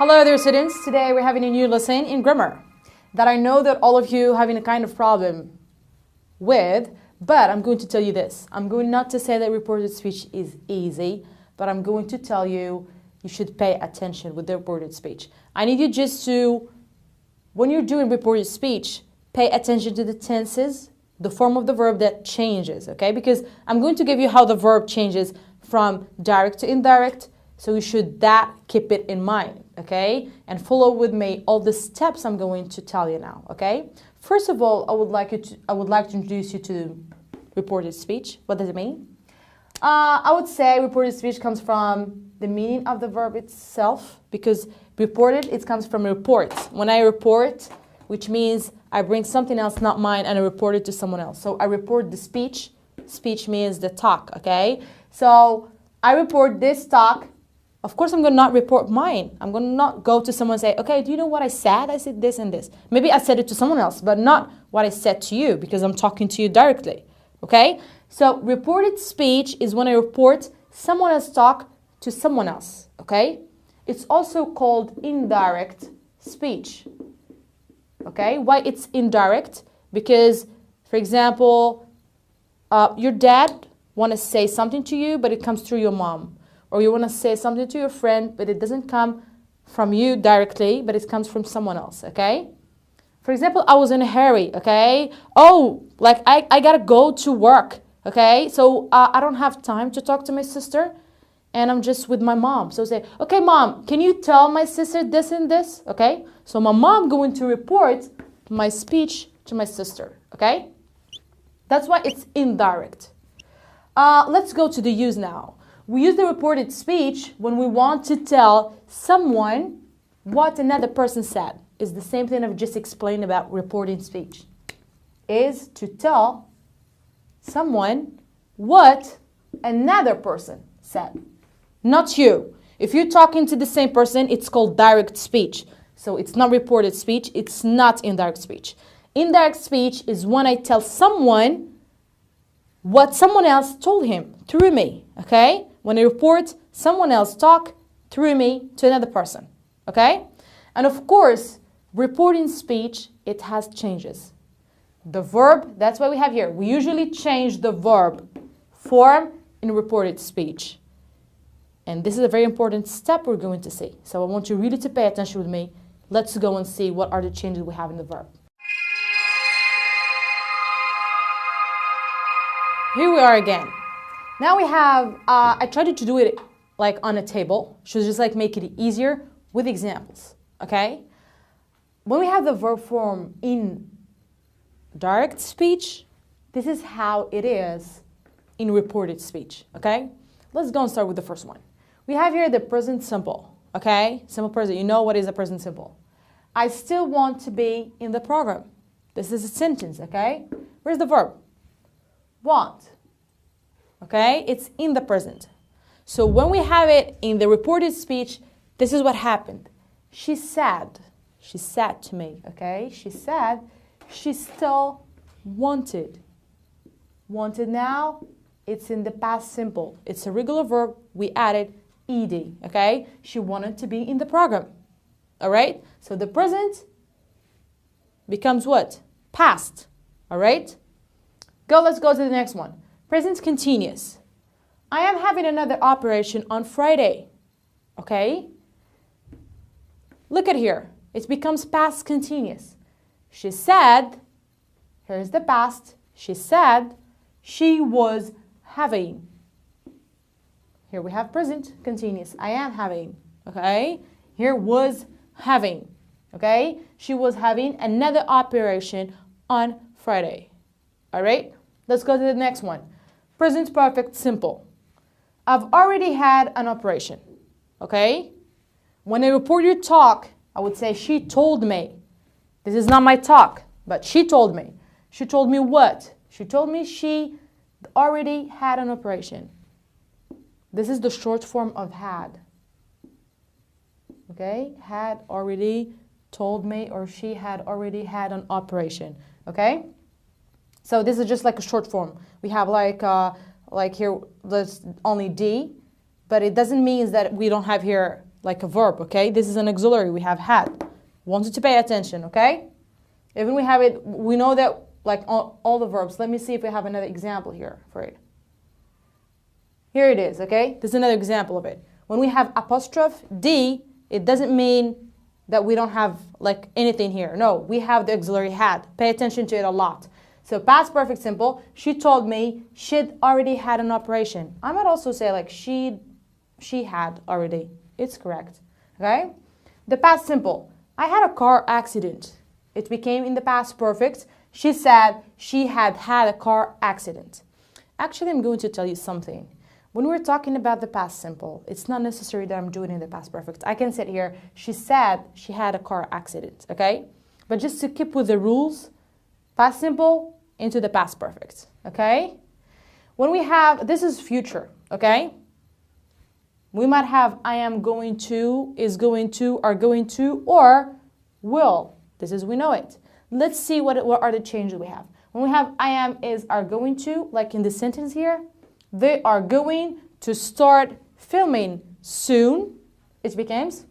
Hello there, students. Today we're having a new lesson in grammar that I know that all of you having a kind of problem with, but I'm going to tell you this. I'm going not to say that reported speech is easy, but I'm going to tell you you should pay attention with the reported speech. I need you just to, when you're doing reported speech, pay attention to the tenses, the form of the verb that changes, okay? Because I'm going to give you how the verb changes from direct to indirect, so you should keep it in mind, okay? And follow with me all the steps I'm going to tell you now, okay? First of all, I would like to introduce you to reported speech. What does it mean? I would say reported speech comes from the meaning of the verb itself, because reported, it comes from report. When I report, which means I bring something else, not mine, and I report it to someone else. So I report the speech. Speech means the talk, okay? So I report this talk. Of course, I'm going to not report mine. I'm going to not go to someone and say, okay, do you know what I said? I said this and this. Maybe I said it to someone else, but not what I said to you, because I'm talking to you directly, okay? So reported speech is when I report someone else talk to someone else, okay? It's also called indirect speech, okay? Why it's indirect? Because, for example, your dad want to say something to you, but it comes through your mom. Or you want to say something to your friend, but it doesn't come from you directly, but it comes from someone else, okay? For example, I was in a hurry, okay? Oh, like I got to go to work, okay? So I don't have time to talk to my sister, and I'm just with my mom. So say, okay, mom, can you tell my sister this and this, okay? So my mom going to report my speech to my sister, okay? That's why it's indirect. Let's go to the use now. We use the reported speech when we want to tell someone what another person said. It's the same thing I've just explained about reporting speech. Is to tell someone what another person said. Not you. If you're talking to the same person, it's called direct speech. So it's not reported speech. It's not indirect speech. Indirect speech is when I tell someone what someone else told him through me, okay? When I report someone else talk through me to another person, okay? And of course, reporting speech, it has changes. The verb, that's what we have here. We usually change the verb form in reported speech. And this is a very important step we're going to see. So I want you really to pay attention with me. Let's go and see what are the changes we have in the verb. Here we are again. Now we have, I tried to do it like on a table. Should just like make it easier with examples, okay? When we have the verb form in direct speech, this is how it is in reported speech, okay? Let's go and start with the first one. We have here the present simple, okay? Simple present, you know what is a present simple. I still want to be in the program. This is a sentence, okay? Where's the verb? Want. Okay, it's in the present. So when we have it in the reported speech, this is what happened. She said to me, okay? She said she still wanted. Wanted now, it's in the past simple. It's a regular verb, we added ed, okay? She wanted to be in the program, all right? So the present becomes what? Past, all right? Let's go to the next one. Present continuous. I am having another operation on Friday. Okay? Look at here. It becomes past continuous. She said, here's the past. She said she was having. Here we have present continuous. I am having. Okay? Here was having. Okay? She was having another operation on Friday. All right? Let's go to the next one. Present perfect simple. I've already had an operation. Okay? When I report your talk, I would say she told me. This is not my talk, but she told me. She told me what? She told me she already had an operation. This is the short form of had. Okay? Had already told me, or she had already had an operation. Okay? So this is just like a short form. We have like here, there's only D, but it doesn't mean that we don't have here like a verb, okay? This is an auxiliary. We have had. Want you to pay attention, okay? Even we have it, we know that like all the verbs. Let me see if we have another example here for it. Here it is, okay? This is another example of it. When we have apostrophe D, it doesn't mean that we don't have like anything here. No, we have the auxiliary had. Pay attention to it a lot. So past perfect simple, she told me she'd already had an operation. I might also say like she had already. It's correct, okay? The past simple, I had a car accident. It became in the past perfect. She said she had had a car accident. Actually, I'm going to tell you something. When we're talking about the past simple, it's not necessary that I'm doing it in the past perfect. I can sit here, she said she had a car accident, okay? But just to keep with the rules, past simple into the past perfect, okay? When we have, this is future, okay? We might have I am going to, is going to, are going to, or will. This is, we know it. Let's see what are the changes we have. When we have I am, is, are going to, like in the sentence here, they are going to start filming soon. It becomes,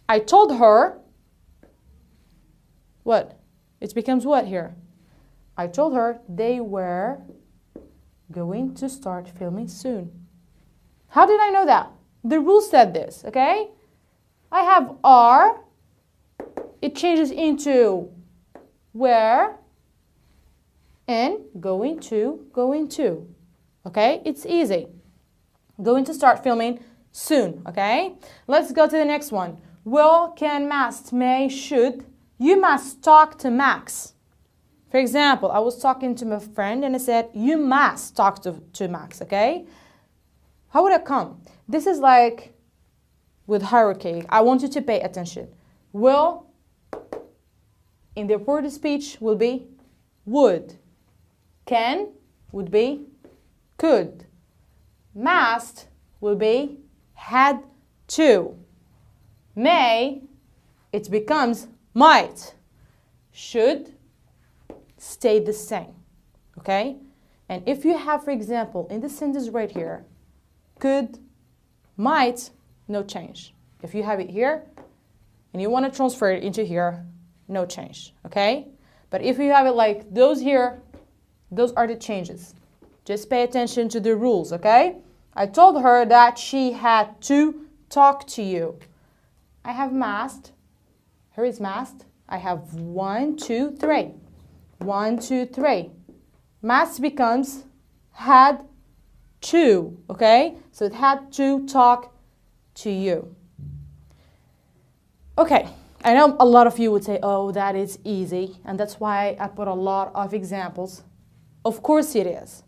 I told her, what? It becomes what here? I told her they were going to start filming soon. How did I know that? The rule said this, okay? I have are, it changes into where, and going to. Okay, it's easy. Going to start filming soon, okay? Let's go to the next one. Will, can, must, may, should. You must talk to Max. For example, I was talking to my friend and I said, you must talk to Max, okay? How would it come? This is like with hierarchy. I want you to pay attention. Will, in the reported speech, will be would. Can would be could. Must will be had to. May, it becomes might. Should stay the same, okay? And if you have, for example, in the sentence right here, could, might, no change. If you have it here and you want to transfer it into here, no change, okay? But if you have it like those here, those are the changes. Just pay attention to the rules, okay? I told her that she had to talk to you. I have must. Here is must. I have 1, 2, 3. 1, 2, 3. Must becomes had to, okay? So it had to talk to you. Okay, I know a lot of you would say, oh, that is easy. And that's why I put a lot of examples. Of course it is.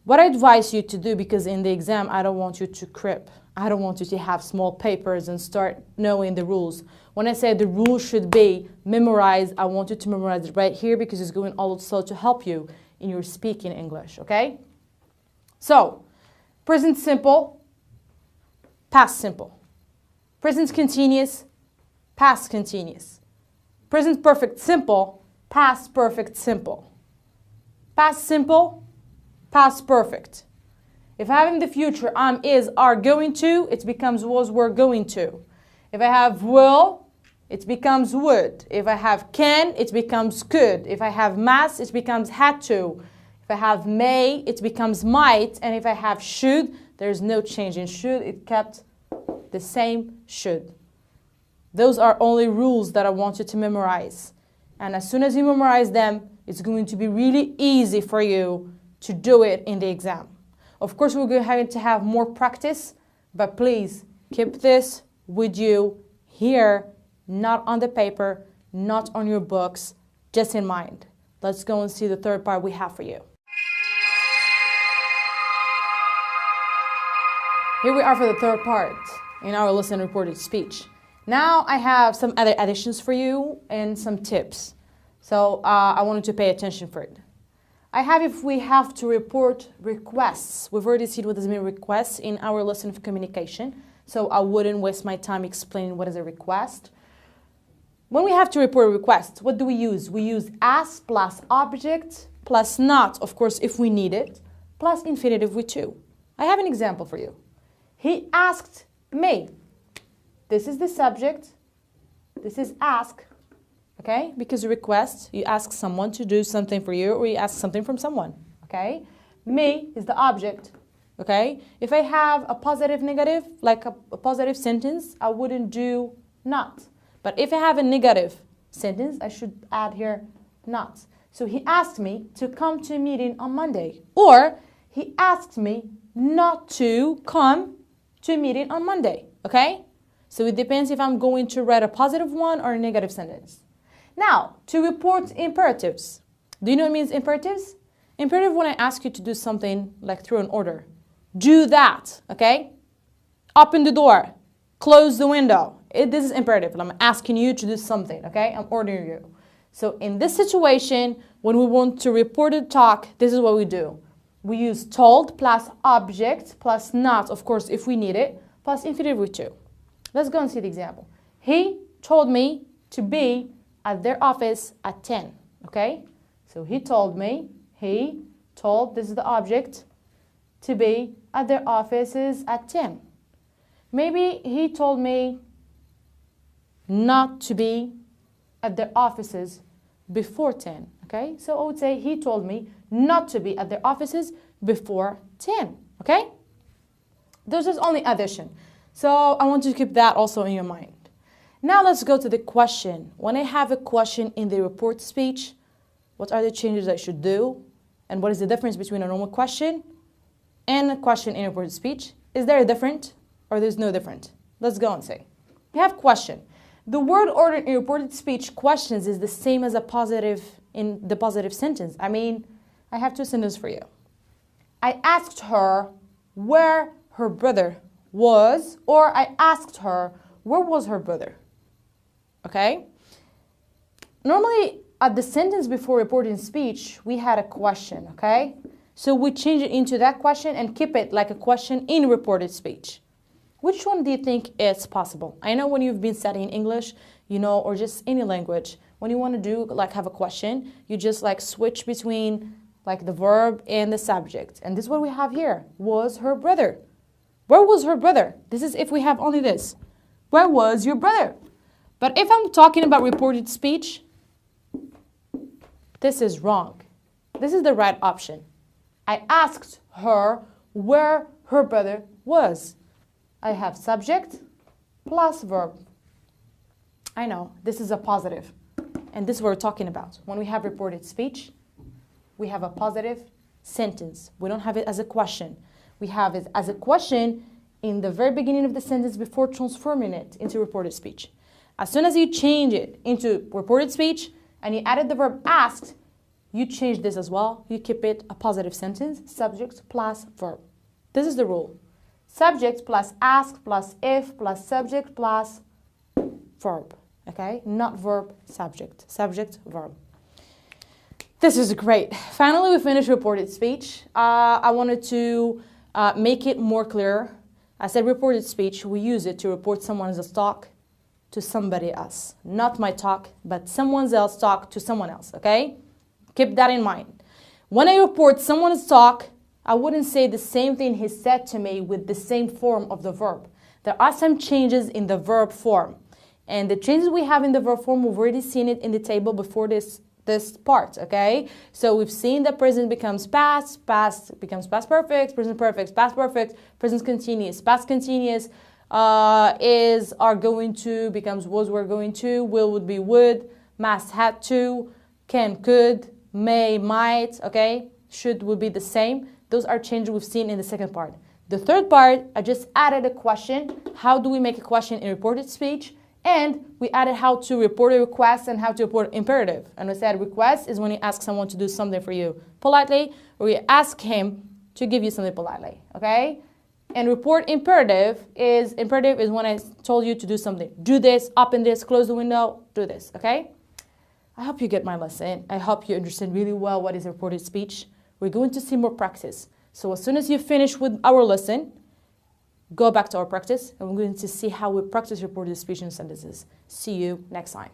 What I advise you to do, because in the exam, I don't want you to crib. I don't want you to have small papers and start knowing the rules. When I say the rules should be memorized, I want you to memorize it right here because it's going also to help you in your speaking English, okay? So, present simple, past simple. Present continuous, past continuous. Present perfect simple, past perfect simple. Past simple, past perfect. If I have in the future am, is, are, going to, it becomes was, were, going to. If I have will, it becomes would. If I have can, it becomes could. If I have must, it becomes had to. If I have may, it becomes might. And if I have should, there's no change in should. It kept the same should. Those are only rules that I want you to memorize. And as soon as you memorize them, it's going to be really easy for you to do it in the exam. Of course, we're going to have more practice, but please keep this with you here, not on the paper, not on your books, just in mind. Let's go and see the third part we have for you. Here we are for the third part in our lesson reported speech. Now I have some other additions for you and some tips. So I wanted to pay attention for it. I have if we have to report requests. We've already seen what does mean requests in our lesson of communication. So I wouldn't waste my time explaining what is a request. When we have to report a request, what do we use? We use as plus object plus not, of course, if we need it, plus infinitive with to. I have an example for you. He asked me. This is the subject. This is ask. Okay? Because you request, you ask someone to do something for you, or you ask something from someone. Okay? Me is the object. Okay? If I have a positive negative, like a positive sentence, I wouldn't do not. But if I have a negative sentence, I should add here not. So he asked me to come to a meeting on Monday. Or he asked me not to come to a meeting on Monday. Okay? So it depends if I'm going to write a positive one or a negative sentence. Now, to report imperatives. Do you know what it means, imperatives? Imperative when I ask you to do something like through an order. Do that, okay? Open the door. Close the window. This is imperative. I'm asking you to do something, okay? I'm ordering you. So in this situation, when we want to report a talk, this is what we do. We use told plus object plus not, of course, if we need it, plus infinitive with to. Let's go and see the example. He told me to be at their office at 10, okay? So he told, this is the object, to be at their offices at 10. Maybe he told me not to be at their offices before 10, okay? So I would say he told me not to be at their offices before 10, okay? This is only addition. So I want you to keep that also in your mind. Now let's go to the question. When I have a question in the report speech, what are the changes I should do? And what is the difference between a normal question and a question in reported speech? Is there a difference or there's no difference? Let's go and see. We have question. The word order in reported speech questions is the same as a positive in the positive sentence. I mean, I have two sentences for you. I asked her where her brother was, or I asked her where was her brother. Okay? Normally, at the sentence before reporting speech, we had a question, okay? So we change it into that question and keep it like a question in reported speech. Which one do you think is possible? I know when you've been studying English, you know, or just any language, when you want to do, like, have a question, you just, like, switch between, like, the verb and the subject. And this is what we have here. Was her brother. Where was her brother? This is if we have only this. Where was your brother? But if I'm talking about reported speech, this is wrong. This is the right option. I asked her where her brother was. I have subject plus verb. I know, this is a positive. And this is what we're talking about. When we have reported speech, we have a positive sentence. We don't have it as a question. We have it as a question in the very beginning of the sentence before transforming it into reported speech. As soon as you change it into reported speech and you added the verb asked, you change this as well. You keep it a positive sentence, subject plus verb. This is the rule. Subject plus ask plus if plus subject plus verb. Okay? Not verb, subject. Subject, verb. This is great. Finally, we finished reported speech. I wanted to make it more clear. I said reported speech, we use it to report someone else's talk to somebody else. Not my talk, but someone else's talk to someone else, okay? Keep that in mind. When I report someone's talk, I wouldn't say the same thing he said to me with the same form of the verb. There are some changes in the verb form. And the changes we have in the verb form, we've already seen it in the table before this part, okay? So we've seen that present becomes past, past becomes past perfect, present perfect, past perfect, present continuous, past continuous, is, are going to, becomes was, were going to, will would be would, must had to, can, could, may, might, okay? Should would be the same. Those are changes we've seen in the second part. The third part, I just added a question. How do we make a question in reported speech? And we added how to report a request and how to report imperative. And we said request is when you ask someone to do something for you politely, or you ask him to give you something politely, okay? And report imperative is when I told you to do something. Do this, open this, close the window, do this, okay? I hope you get my lesson. I hope you understand really well what is reported speech. We're going to see more practice. So as soon as you finish with our lesson, go back to our practice, and we're going to see how we practice reported speech in sentences. See you next time.